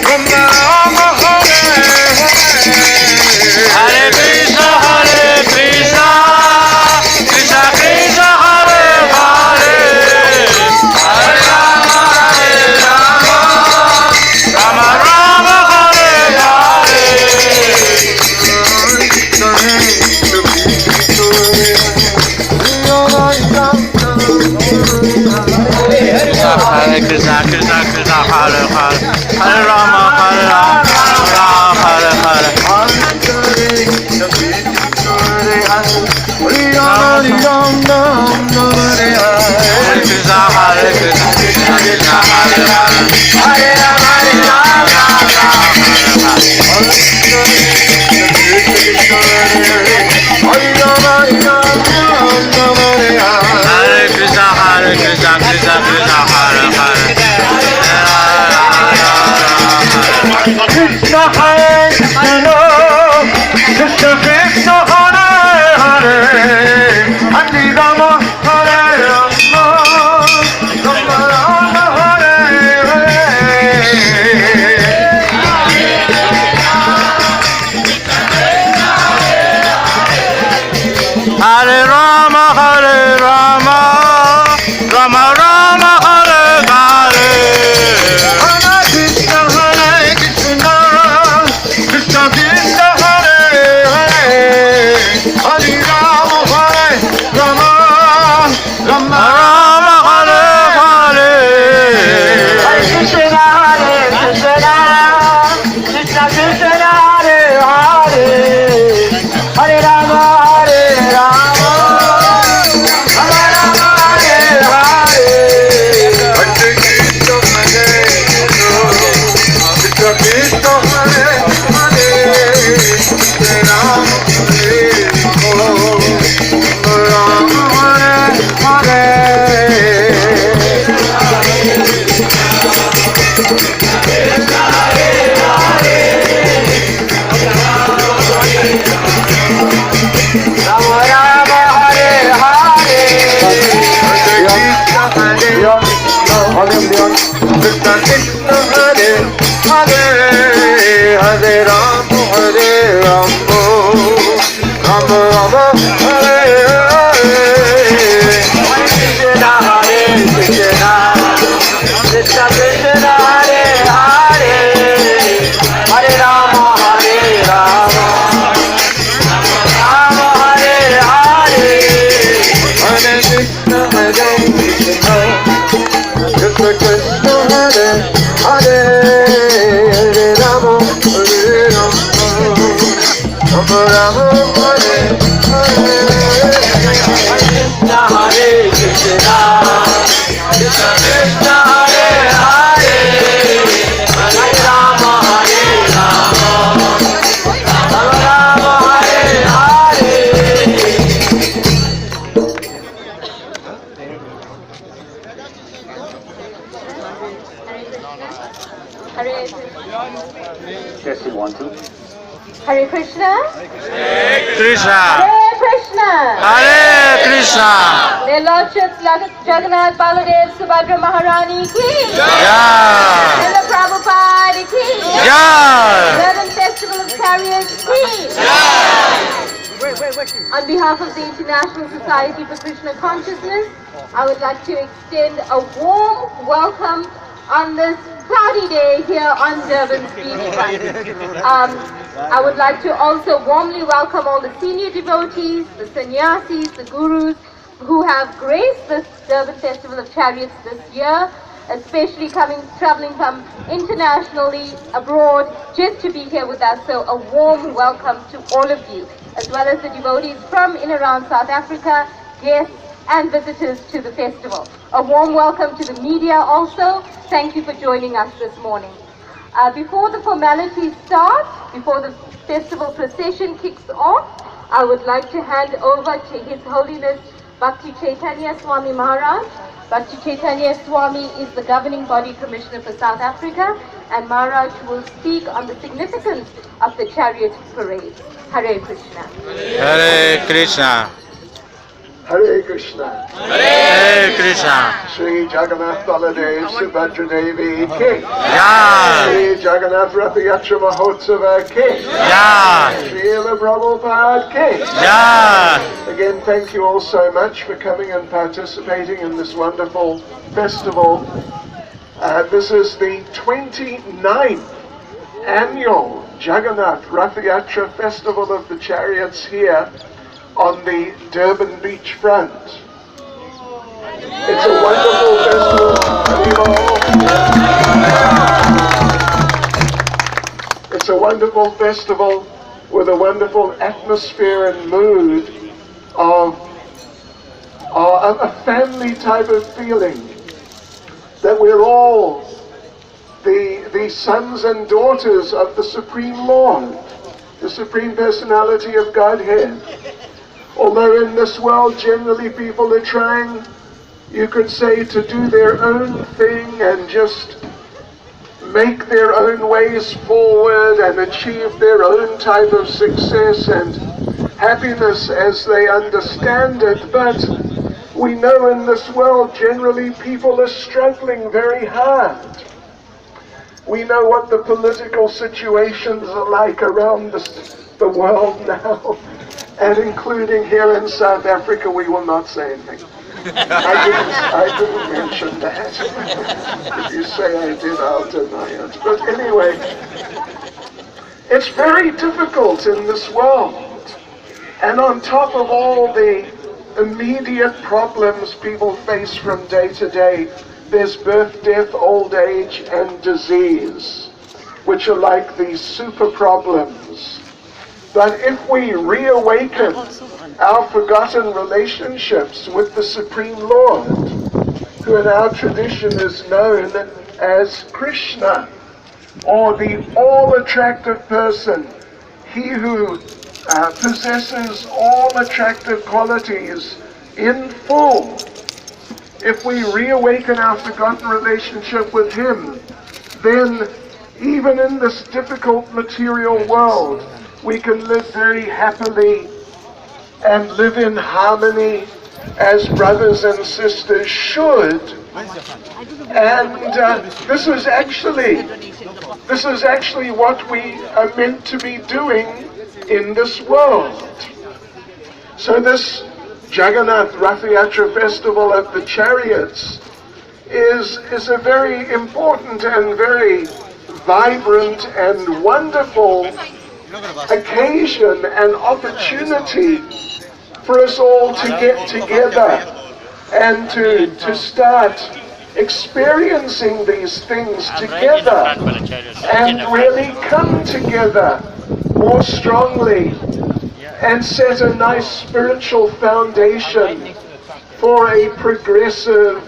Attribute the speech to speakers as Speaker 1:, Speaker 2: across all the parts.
Speaker 1: Hare Krishna, Krishna Krishna, Hare Hare, Hare Rama, Hare Rama, Rama Hare Hare. Hare Krishna, Hare Krishna, Krishna Krishna, Hare Hare, Hare Rama, Hare Krishna, Hare Krishna, Krishna Krishna, Hare Hare. Krishna Hare Krishna, Krishna Krishna Hare Hare, Hare Rama Hare Rama, Rama Rama Hare Hare. Hare Rama Hare Rama, Rama Rama Hare Hare. Hare Krishna Krishna Krishna Hare Hare, Hare Rama Hare Rama, Rama Rama Hare Hare. Hare Krishna Krishna Krishna Hare Hare, Hare Rama Hare Rama, Rama Rama Hare Hare. Hare Krishna Krishna Hare Hare, Hare Rama Hare Rama, Rama Hare Krishna Krishna Hare Hare, Hare Rama Hare Rama, Rama Rama Hare Hare. Krishna Hare Krishna, Krishna Krishna Hare Hare, Hare Rama Hare Rama, Rama Hare Hare. Hare Krishna Hare Krishna, Krishna Krishna Hare Hare, Hare Rama Hare Rama, Rama Rama Hare Hare. Krishna Hare Krishna, Krishna Krishna Hare Hare, Hare Rama Hare Rama, Rama Rama Hare Hare.
Speaker 2: Hare
Speaker 3: Yes, you want to.
Speaker 2: Hare Krishna,
Speaker 1: Krishna,
Speaker 2: Hare Krishna.
Speaker 1: Hare Krishna.
Speaker 2: Their Lordships Jagannath Baladev Subhadra Maharani ki,
Speaker 1: Yeah.
Speaker 2: Srila Prabhupada ki,
Speaker 1: Yeah.
Speaker 2: Durban Festival of Chariots ki. On behalf of the International Society for Krishna Consciousness, I would like to extend a warm welcome on this cloudy day here on Durban's beachfront. I would like to also warmly welcome all the senior devotees, the sannyasis, the gurus who have graced this Durban Festival of Chariots this year, especially traveling from internationally abroad just to be here with us. So a warm welcome to all of you, as well as the devotees from in around South Africa, guests and visitors to the festival. A warm welcome to the media also. Thank you for joining us this morning. Before the formalities start, before the festival procession kicks off, I would like to hand over to His Holiness Bhakti Chaitanya Swami Maharaj. Bhakti Chaitanya Swami is the governing body commissioner for South Africa, and Maharaj will speak on the significance of the chariot parade. Hare Krishna.
Speaker 1: Hare Krishna.
Speaker 4: Hare Krishna.
Speaker 1: Hare Krishna.
Speaker 4: Shri Jagannath Baladev Subhadra Devi Ki.
Speaker 1: Yeah.
Speaker 4: Shri Jagannath Ratha Yatra Mahotsava Ki.
Speaker 1: Yeah.
Speaker 4: Srila Prabhupada Ki.
Speaker 1: Yeah.
Speaker 4: Again, thank you all so much for coming and participating in this wonderful festival. This is the 29th annual Jagannath Ratha Yatra Festival of the Chariots here on the Durban beach front. It's a wonderful festival. It's a wonderful festival with a wonderful atmosphere and mood of a family type of feeling, that we're all the sons and daughters of the Supreme Lord, the Supreme Personality of Godhead. Although in this world generally people are trying, you could say, to do their own thing and just make their own ways forward and achieve their own type of success and happiness as they understand it. But we know in this world generally people are struggling very hard. We know what the political situations are like around the world now, and including here in South Africa. We will not say anything. I didn't mention that. If you say I did, I'll deny it. But anyway, it's very difficult in this world. And on top of all the immediate problems people face from day to day, there's birth, death, old age, and disease, which are like these super problems. But if we reawaken our forgotten relationships with the Supreme Lord, who in our tradition is known as Krishna, or the all-attractive person, he who possesses all attractive qualities in full, if we reawaken our forgotten relationship with him, then even in this difficult material world, we can live very happily and live in harmony as brothers and sisters should. And this is actually what we are meant to be doing in this world. So this Jagannath Ratha Yatra Festival of the Chariots is a very important and very vibrant and wonderful occasion and opportunity for us all to get together and to start experiencing these things together and really come together more strongly and set a nice spiritual foundation for a progressive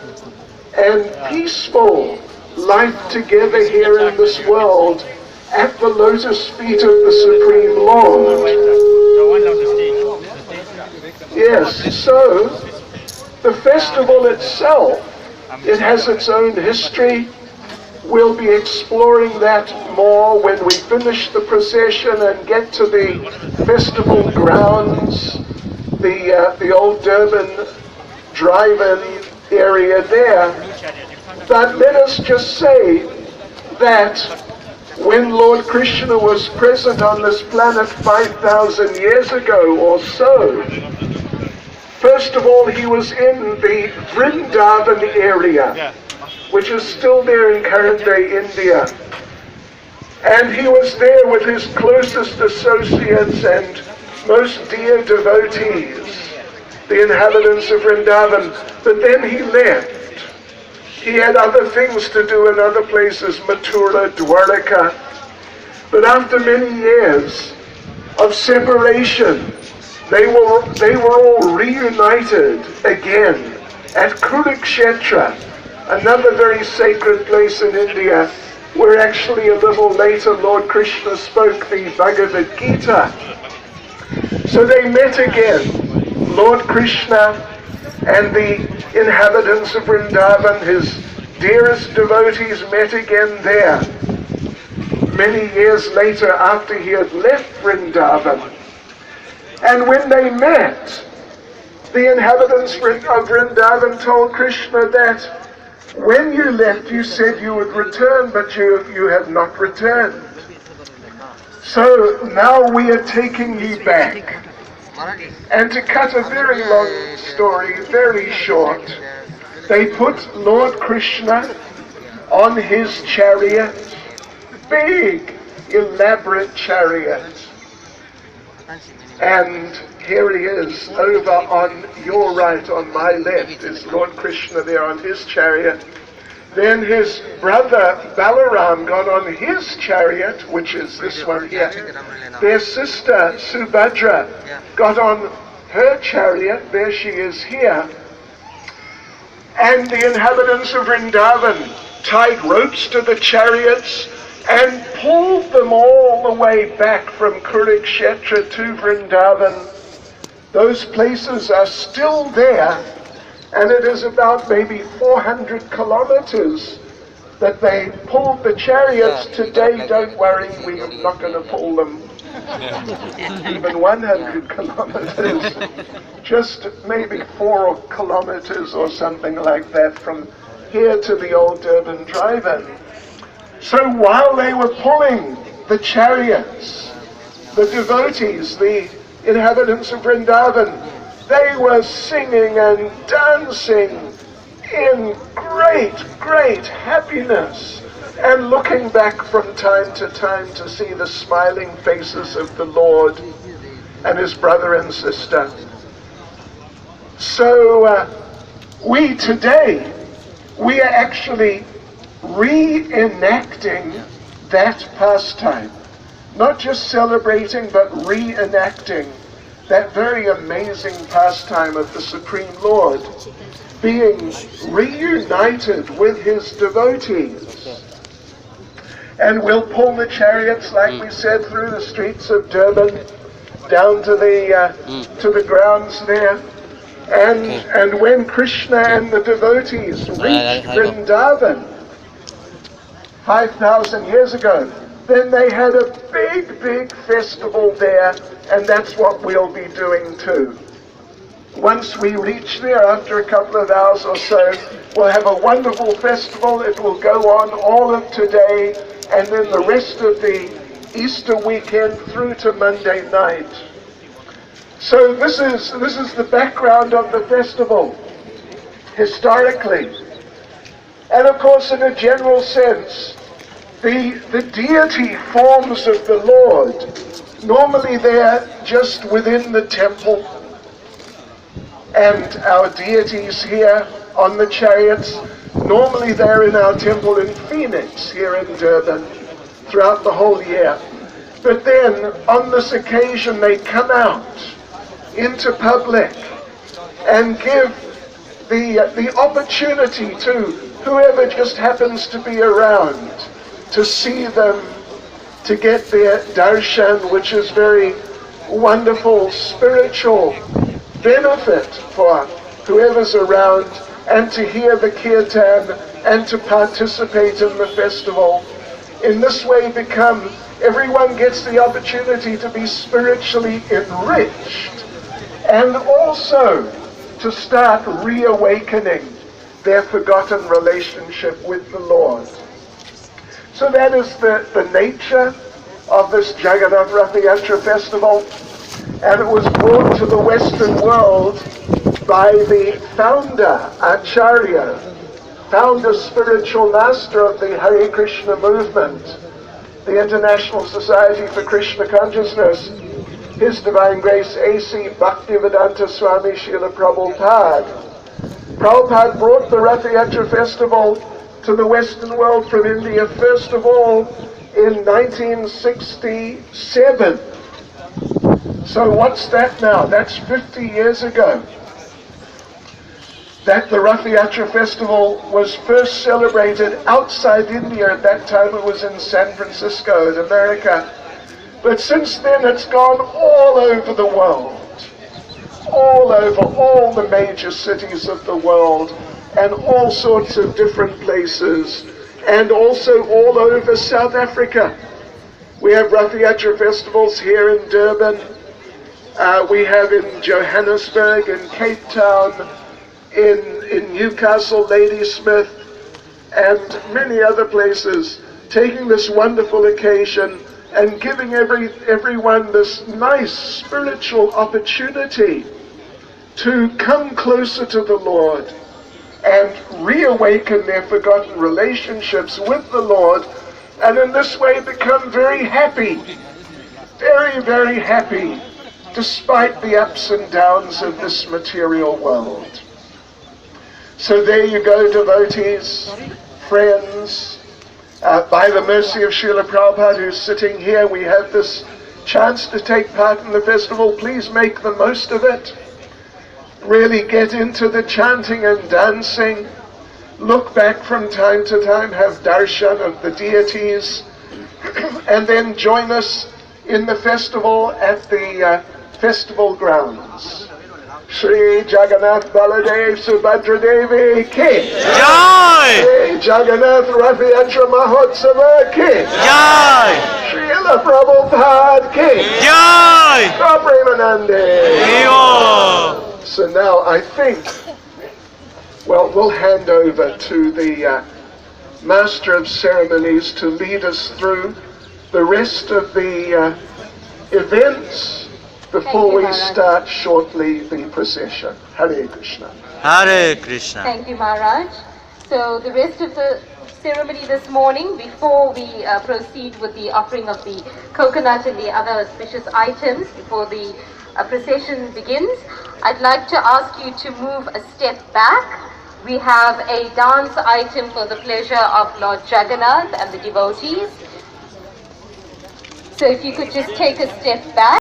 Speaker 4: and peaceful life together here in this world at the lotus feet of the Supreme Lord. Yes, so the festival itself, it has its own history. We'll be exploring that more when we finish the procession and get to the festival grounds, the old Durban drive-in area there. But let us just say that when Lord Krishna was present on this planet 5,000 years ago or so, first of all, he was in the Vrindavan area, which is still there in current-day India. And he was there with his closest associates and most dear devotees, the inhabitants of Vrindavan. But then he left. He had other things to do in other places, Mathura, Dwaraka. But after many years of separation, they were all reunited again at Kurukshetra, another very sacred place in India, where actually a little later Lord Krishna spoke the Bhagavad Gita. So they met again, Lord Krishna and the inhabitants of Vrindavan, his dearest devotees, met again there. Many years later, after he had left Vrindavan. And when they met, The inhabitants of Vrindavan told Krishna that when you left, you said you would return, but you have not returned. So now we are taking you back. And to cut a very long story very short, they put Lord Krishna on his chariot, big, elaborate chariot. And here he is, over on your right, on my left, is Lord Krishna there on his chariot. Then his brother Balaram got on his chariot, which is this one here. Their sister Subhadra got on her chariot, there she is here. And the inhabitants of Vrindavan tied ropes to the chariots and pulled them all the way back from Kurukshetra to Vrindavan. Those places are still there, and it is about maybe 400 kilometers that they pulled the chariots. Today, don't worry, we're not going to pull them even 100 kilometers, just maybe 4 kilometers or something like that from here to the old Durban drive-in. So while they were pulling the chariots, the devotees, the inhabitants of Vrindavan, they were singing and dancing in great, great happiness and looking back from time to time to see the smiling faces of the Lord and his brother and sister. So we today, we are actually reenacting that pastime. Not just celebrating, but reenacting that very amazing pastime of the Supreme Lord being reunited with his devotees. And we'll pull the chariots, like we said, through the streets of Durban, down to the grounds there. And when Krishna and the devotees reached Vrindavan 5,000 years ago, then they had a big, big festival there, and that's what we'll be doing too. Once we reach there, after a couple of hours or so, we'll have a wonderful festival. It will go on all of today, and then the rest of the Easter weekend through to Monday night. So this is the background of the festival, historically. And of course, in a general sense, the deity forms of the Lord, normally they're just within the temple. And our deities here on the chariots, normally they're in our temple in Phoenix, here in Durban, throughout the whole year. But then, on this occasion, they come out into public and give the opportunity to whoever just happens to be around to see them, to get their darshan, which is very wonderful spiritual benefit for whoever's around, and to hear the kirtan and to participate in the festival. In this way everyone gets the opportunity to be spiritually enriched and also to start reawakening their forgotten relationship with the Lord. So that is the nature of this Jagannath Ratha Yatra festival, and it was brought to the Western world by the founder, Acharya, founder spiritual master of the Hare Krishna movement, the International Society for Krishna Consciousness, His Divine Grace A.C. Bhaktivedanta Swami Srila Prabhupada. Prabhupada brought the Ratha Yatra festival to the Western world from India, first of all, in 1967. So what's that now? That's 50 years ago that the Ratha Yatra festival was first celebrated outside India. At that time it was in San Francisco in America. But since then it's gone all over the world. All over all the major cities of the world and all sorts of different places, and also all over South Africa. We have Ratha Yatra festivals here in Durban, We have in Johannesburg, in Cape Town, in Newcastle, Ladysmith, and many other places, taking this wonderful occasion and giving everyone this nice spiritual opportunity to come closer to the Lord and reawaken their forgotten relationships with the Lord, and in this way become very happy, very, very happy, despite the ups and downs of this material world. So there you go, devotees, friends. By the mercy of Srila Prabhupada, who's sitting here, we have this chance to take part in the festival. Please make the most of it. Really get into the chanting and dancing. Look back from time to time, have darshan of the deities, and then join us in the festival at the festival grounds. Shri Jagannath Baladev Subhadra Devi ki
Speaker 1: Jai!
Speaker 4: Shri Jagannath Rath Yatra Mahotsava ki
Speaker 1: Jai!
Speaker 4: Srila Prabhupada ki
Speaker 1: Jai!
Speaker 4: Premanande.
Speaker 1: Yo!
Speaker 4: So now I think, well, we'll hand over to the Master of Ceremonies to lead us through the rest of the events before we start shortly the procession. Hare Krishna.
Speaker 1: Hare Krishna.
Speaker 2: Thank you, Maharaj. So the rest of the ceremony this morning, before we proceed with the offering of the coconut and the other auspicious items, before the procession begins, I'd like to ask you to move a step back. We have a dance item for the pleasure of Lord Jagannath and the devotees. So if you could just take a step back.